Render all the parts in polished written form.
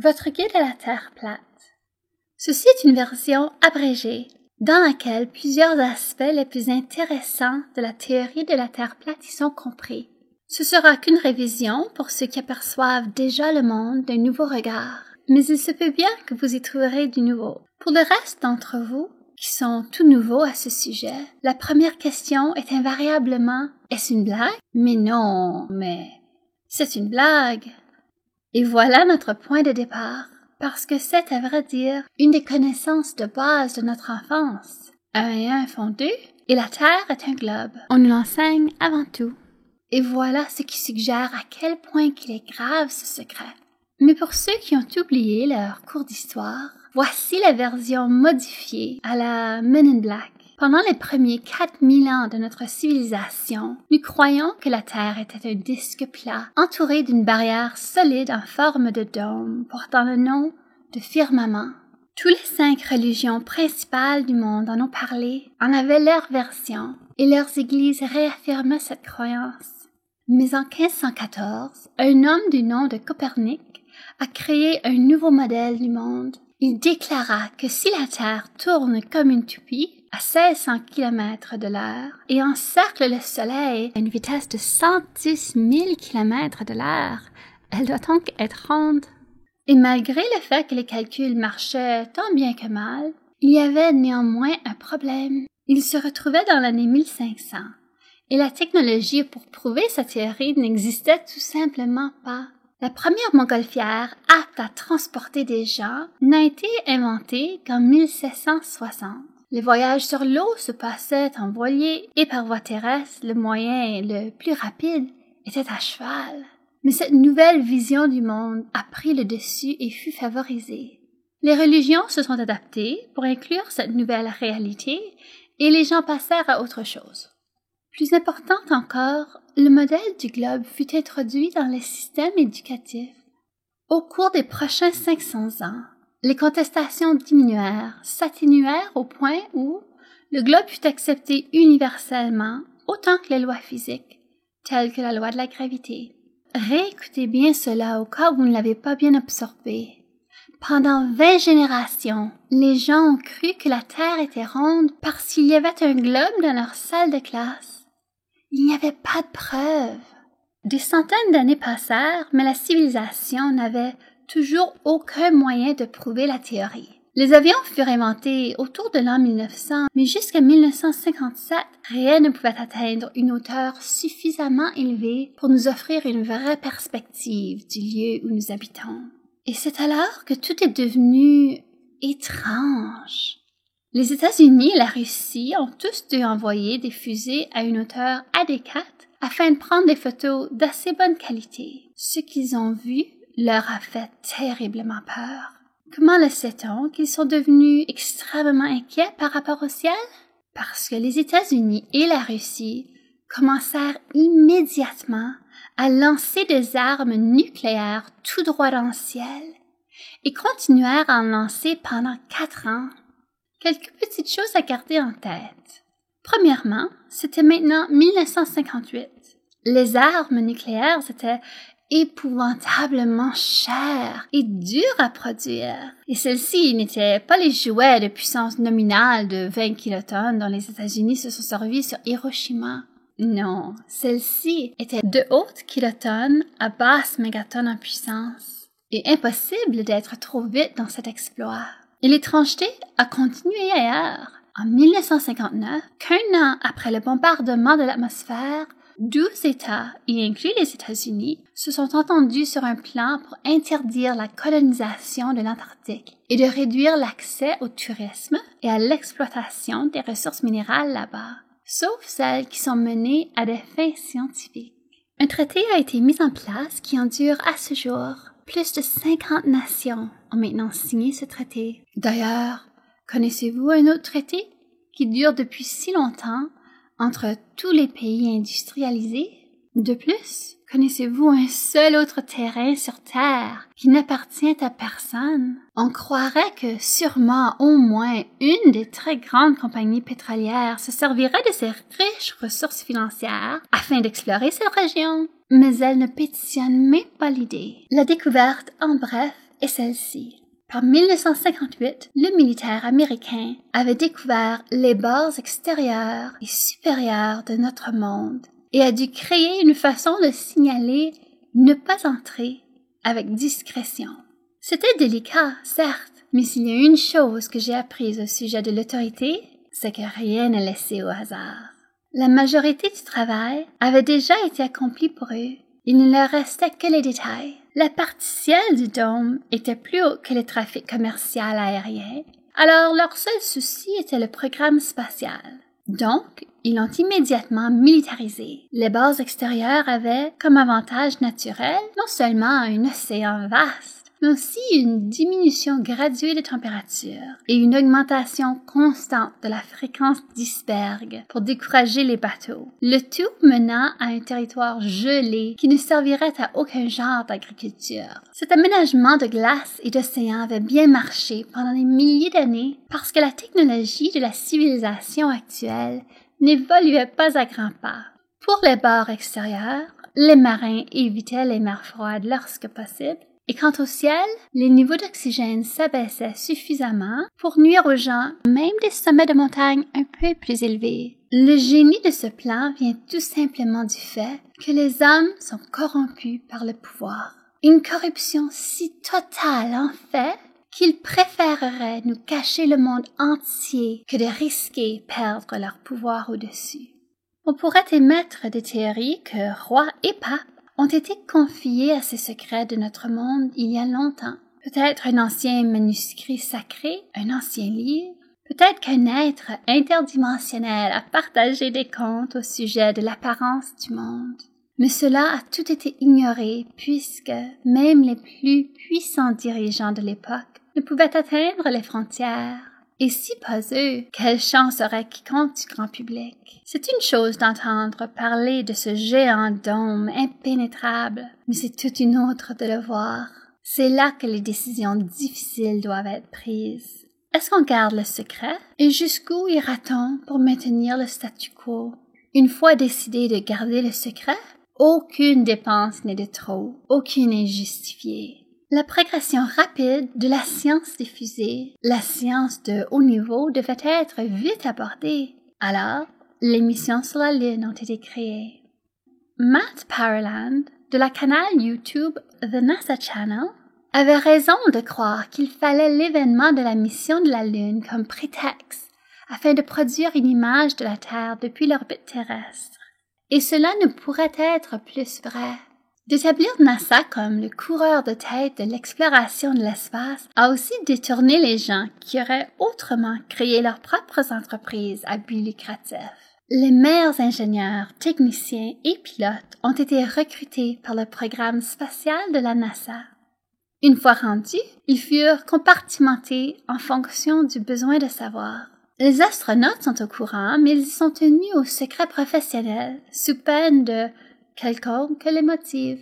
Votre guide à la Terre plate. Ceci est une version abrégée dans laquelle plusieurs aspects les plus intéressants de la théorie de la Terre plate y sont compris. Ce sera qu'une révision pour ceux qui aperçoivent déjà le monde d'un nouveau regard, mais il se peut bien que vous y trouverez du nouveau. Pour le reste d'entre vous, qui sont tout nouveaux à ce sujet, la première question est invariablement « Est-ce une blague? » Mais non, mais c'est une blague. Et voilà notre point de départ, parce que c'est, à vrai dire, une des connaissances de base de notre enfance. 1 et 1 font 2, et la Terre est un globe. On nous l'enseigne avant tout. Et voilà ce qui suggère à quel point qu'il est grave ce secret. Mais pour ceux qui ont oublié leur cours d'histoire, voici la version modifiée à la Men in Black. Pendant les premiers 4000 ans de notre civilisation, nous croyons que la Terre était un disque plat, entouré d'une barrière solide en forme de dôme, portant le nom de firmament. Toutes les 5 religions principales du monde en ont parlé, en avaient leur version, et leurs églises réaffirmaient cette croyance. Mais en 1514, un homme du nom de Copernic a créé un nouveau modèle du monde. Il déclara que si la Terre tourne comme une toupie, à 1600 km de l'heure et encercle le Soleil à une vitesse de 110 000 km de l'heure, elle doit donc être ronde. Et malgré le fait que les calculs marchaient tant bien que mal, il y avait néanmoins un problème. Il se retrouvait dans l'année 1500 et la technologie pour prouver sa théorie n'existait tout simplement pas. La première montgolfière apte à transporter des gens n'a été inventée qu'en 1760. Les voyages sur l'eau se passaient en voilier et par voie terrestre, le moyen le plus rapide était à cheval. Mais cette nouvelle vision du monde a pris le dessus et fut favorisée. Les religions se sont adaptées pour inclure cette nouvelle réalité et les gens passèrent à autre chose. Plus importante encore, le modèle du globe fut introduit dans les systèmes éducatifs. Au cours des prochains 500 ans, les contestations diminuèrent, s'atténuèrent au point où le globe fut accepté universellement autant que les lois physiques, telles que la loi de la gravité. Réécoutez bien cela au cas où vous ne l'avez pas bien absorbé. Pendant 20 générations, les gens ont cru que la Terre était ronde parce qu'il y avait un globe dans leur salle de classe. Il n'y avait pas de preuves. Des centaines d'années passèrent, mais la civilisation n'avait toujours aucun moyen de prouver la théorie. Les avions furent inventés autour de l'an 1900, mais jusqu'à 1957, rien ne pouvait atteindre une hauteur suffisamment élevée pour nous offrir une vraie perspective du lieu où nous habitons. Et c'est alors que tout est devenu étrange. Les États-Unis et la Russie ont tous dû envoyer des fusées à une hauteur adéquate afin de prendre des photos d'assez bonne qualité. Ce qu'ils ont vu leur a fait terriblement peur. Comment le sait-on qu'ils sont devenus extrêmement inquiets par rapport au ciel? Parce que les États-Unis et la Russie commencèrent immédiatement à lancer des armes nucléaires tout droit dans le ciel et continuèrent à en lancer pendant 4 ans. Quelques petites choses à garder en tête. Premièrement, c'était maintenant 1958. Les armes nucléaires étaient épouvantablement chères et dures à produire. Et celles-ci n'étaient pas les jouets de puissance nominale de 20 kilotonnes dont les États-Unis se sont servis sur Hiroshima. Non, celles-ci étaient de hautes kilotonnes à basses mégatonnes en puissance. Et impossible d'être trop vite dans cet exploit. Et l'étrangeté a continué ailleurs. En 1959, qu'un an après le bombardement de l'atmosphère, 12 États, y inclus les États-Unis, se sont entendus sur un plan pour interdire la colonisation de l'Antarctique et de réduire l'accès au tourisme et à l'exploitation des ressources minérales là-bas, sauf celles qui sont menées à des fins scientifiques. Un traité a été mis en place qui endure à ce jour. Plus de 50 nations ont maintenant signé ce traité. D'ailleurs, connaissez-vous un autre traité qui dure depuis si longtemps entre tous les pays industrialisés? De plus, connaissez-vous un seul autre terrain sur Terre qui n'appartient à personne? On croirait que sûrement au moins une des très grandes compagnies pétrolières se servirait de ces riches ressources financières afin d'explorer cette région. Mais elle ne pétitionne même pas l'idée. La découverte, en bref, est celle-ci. Par 1958, le militaire américain avait découvert les bords extérieurs et supérieurs de notre monde et a dû créer une façon de signaler « ne pas entrer » avec discrétion. C'était délicat, certes, mais s'il y a une chose que j'ai apprise au sujet de l'autorité, c'est que rien n'est laissé au hasard. La majorité du travail avait déjà été accompli pour eux. Il ne leur restait que les détails. La partie ciel du dôme était plus haut que le trafic commercial aérien, alors leur seul souci était le programme spatial. Donc, ils l'ont immédiatement militarisé. Les bases extérieures avaient comme avantage naturel non seulement un océan vaste, mais aussi une diminution graduée de température et une augmentation constante de la fréquence d'icebergs pour décourager les bateaux, le tout menant à un territoire gelé qui ne servirait à aucun genre d'agriculture. Cet aménagement de glace et d'océan avait bien marché pendant des milliers d'années parce que la technologie de la civilisation actuelle n'évoluait pas à grands pas. Pour les bords extérieurs, les marins évitaient les mers froides lorsque possible, et quant au ciel, les niveaux d'oxygène s'abaissaient suffisamment pour nuire aux gens, même des sommets de montagne un peu plus élevés. Le génie de ce plan vient tout simplement du fait que les hommes sont corrompus par le pouvoir. Une corruption si totale en fait qu'ils préféreraient nous cacher le monde entier que de risquer perdre leur pouvoir au-dessus. On pourrait émettre des théories que rois et papes ont été confiés à ces secrets de notre monde il y a longtemps. Peut-être un ancien manuscrit sacré, un ancien livre, peut-être qu'un être interdimensionnel a partagé des contes au sujet de l'apparence du monde. Mais cela a tout été ignoré puisque même les plus puissants dirigeants de l'époque ne pouvaient atteindre les frontières. Et si pas eux, quelle chance aurait quiconque du grand public? C'est une chose d'entendre parler de ce géant dôme impénétrable, mais c'est toute une autre de le voir. C'est là que les décisions difficiles doivent être prises. Est-ce qu'on garde le secret? Et jusqu'où ira-t-on pour maintenir le statu quo? Une fois décidé de garder le secret, aucune dépense n'est de trop, aucune n'est justifiée. La progression rapide de la science diffusée, la science de haut niveau devait être vite abordée. Alors, les missions sur la Lune ont été créées. Matt Paraland, de la canal YouTube The NASA Channel, avait raison de croire qu'il fallait l'événement de la mission de la Lune comme prétexte afin de produire une image de la Terre depuis l'orbite terrestre. Et cela ne pourrait être plus vrai. D'établir NASA comme le coureur de tête de l'exploration de l'espace a aussi détourné les gens qui auraient autrement créé leurs propres entreprises à but lucratif. Les meilleurs ingénieurs, techniciens et pilotes ont été recrutés par le programme spatial de la NASA. Une fois rendus, ils furent compartimentés en fonction du besoin de savoir. Les astronautes sont au courant, mais ils sont tenus au secret professionnel, sous peine de quelconque les motive.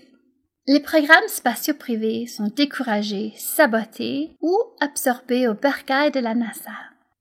Les programmes spatiaux privés sont découragés, sabotés ou absorbés au bercail de la NASA.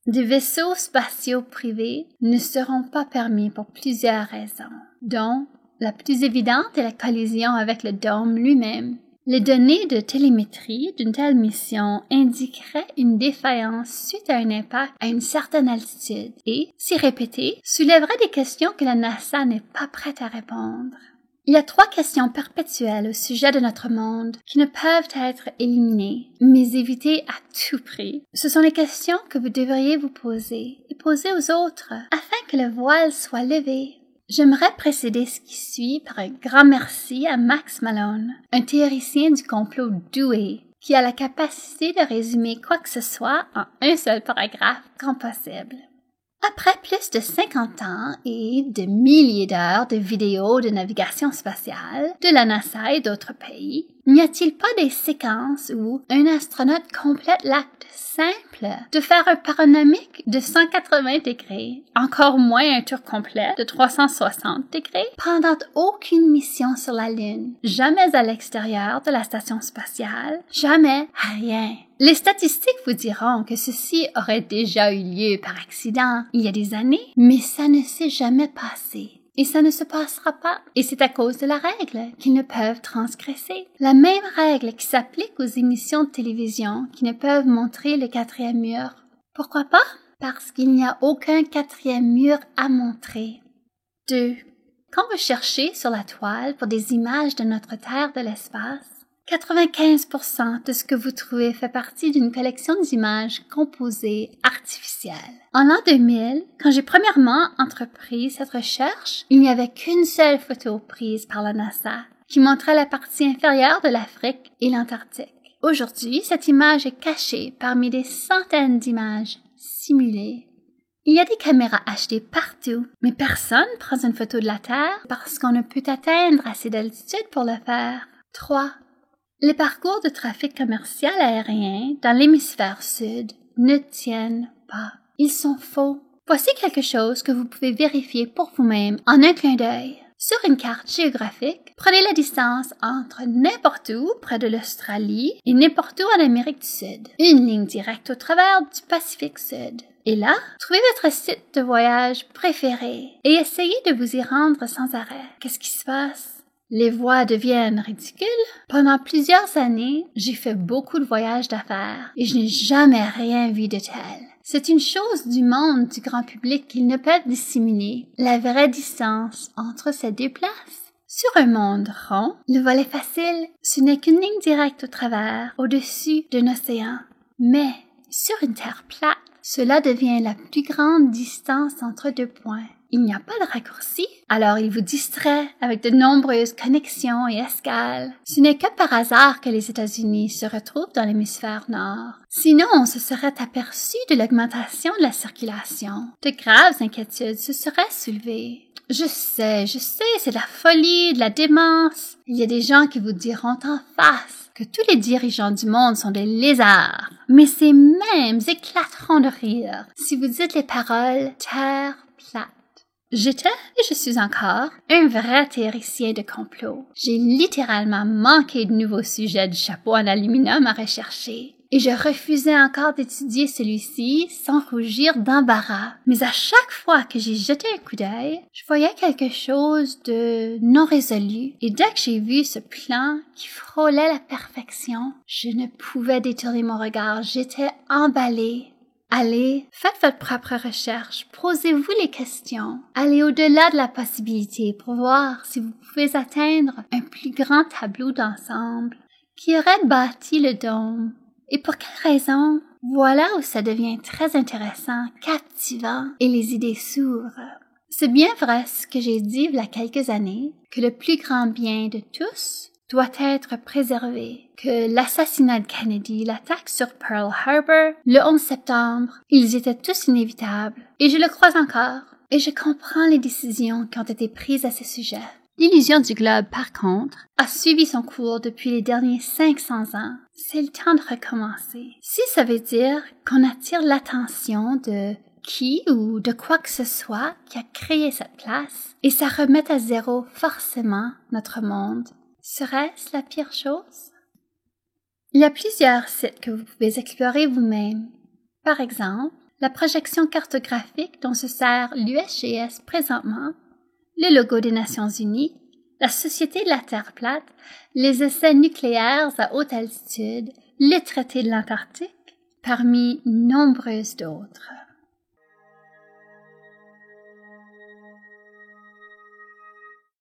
Des vaisseaux spatiaux privés ne seront pas permis pour plusieurs raisons, dont la plus évidente est la collision avec le dôme lui-même. Les données de télémétrie d'une telle mission indiqueraient une défaillance suite à un impact à une certaine altitude et, si répétées, soulèveraient des questions que la NASA n'est pas prête à répondre. Il y a 3 questions perpétuelles au sujet de notre monde qui ne peuvent être éliminées, mais évitées à tout prix. Ce sont les questions que vous devriez vous poser et poser aux autres afin que le voile soit levé. J'aimerais précéder ce qui suit par un grand merci à Max Malone, un théoricien du complot doué qui a la capacité de résumer quoi que ce soit en un seul paragraphe quand possible. Après plus de 50 ans et de milliers d'heures de vidéos de navigation spatiale de la NASA et d'autres pays, n'y a-t-il pas des séquences où un astronaute complète l'acte simple de faire un panoramique de 180 degrés, encore moins un tour complet de 360 degrés, pendant aucune mission sur la Lune, jamais à l'extérieur de la station spatiale, jamais rien. Les statistiques vous diront que ceci aurait déjà eu lieu par accident il y a des années, mais ça ne s'est jamais passé. et ça ne se passera pas. Et c'est à cause de la règle qu'ils ne peuvent transgresser. La même règle qui s'applique aux émissions de télévision qui ne peuvent montrer le quatrième mur. Pourquoi pas? Parce qu'il n'y a aucun quatrième mur à montrer. 2. Quand vous cherchez sur la toile pour des images de notre Terre de l'espace, 95% de ce que vous trouvez fait partie d'une collection d'images composées artificielles. En l'an 2000, quand j'ai premièrement entrepris cette recherche, il n'y avait qu'une seule photo prise par la NASA qui montrait la partie inférieure de l'Afrique et l'Antarctique. Aujourd'hui, cette image est cachée parmi des centaines d'images simulées. Il y a des caméras achetées partout, mais personne ne prend une photo de la Terre parce qu'on ne peut atteindre assez d'altitude pour le faire. 3. Les parcours de trafic commercial aérien dans l'hémisphère sud ne tiennent pas. Ils sont faux. Voici quelque chose que vous pouvez vérifier pour vous-même en un clin d'œil. Sur une carte géographique, prenez la distance entre n'importe où près de l'Australie et n'importe où en Amérique du Sud. Une ligne directe au travers du Pacifique Sud. Et là, trouvez votre site de voyage préféré et essayez de vous y rendre sans arrêt. Qu'est-ce qui se passe? Les voies deviennent ridicules. Pendant plusieurs années, j'ai fait beaucoup de voyages d'affaires et je n'ai jamais rien vu de tel. C'est une chose du monde du grand public qu'ils ne peuvent dissimuler, la vraie distance entre ces deux places. Sur un monde rond, le vol est facile, ce n'est qu'une ligne directe au travers, au-dessus d'un océan. Mais sur une terre plate, cela devient la plus grande distance entre deux points. Il n'y a pas de raccourci, alors il vous distrait avec de nombreuses connexions et escales. Ce n'est que par hasard que les États-Unis se retrouvent dans l'hémisphère nord. Sinon, on se serait aperçu de l'augmentation de la circulation. De graves inquiétudes se seraient soulevées. Je sais, c'est de la folie, de la démence. Il y a des gens qui vous diront en face que tous les dirigeants du monde sont des lézards. Mais ces mêmes éclateront de rire si vous dites les paroles « terre plate ». J'étais et je suis encore un vrai théoricien de complot. J'ai littéralement manqué de nouveaux sujets du chapeau en aluminium à rechercher. Et je refusais encore d'étudier celui-ci sans rougir d'embarras. Mais à chaque fois que j'ai jeté un coup d'œil, je voyais quelque chose de non résolu. Et dès que j'ai vu ce plan qui frôlait la perfection, je ne pouvais détourner mon regard. J'étais emballée. Allez, faites votre propre recherche, posez-vous les questions, allez au-delà de la possibilité pour voir si vous pouvez atteindre un plus grand tableau d'ensemble qui aurait bâti le dôme. Et pour quelle raison? Voilà où ça devient très intéressant, captivant et les idées s'ouvrent. C'est bien vrai ce que j'ai dit il y a quelques années, que le plus grand bien de tous doit être préservé, que l'assassinat de Kennedy, l'attaque sur Pearl Harbor, le 11 septembre, ils étaient tous inévitables. Et je le crois encore. Et je comprends les décisions qui ont été prises à ce sujet. L'illusion du globe, par contre, a suivi son cours depuis les derniers 500 ans. C'est le temps de recommencer. Si ça veut dire qu'on attire l'attention de qui ou de quoi que ce soit qui a créé cette place, et ça remet à zéro forcément notre monde, serait-ce la pire chose? Il y a plusieurs sites que vous pouvez explorer vous-même. Par exemple, la projection cartographique dont se sert l'USGS présentement, le logo des Nations Unies, la Société de la Terre plate, les essais nucléaires à haute altitude, le traité de l'Antarctique, parmi nombreuses d'autres.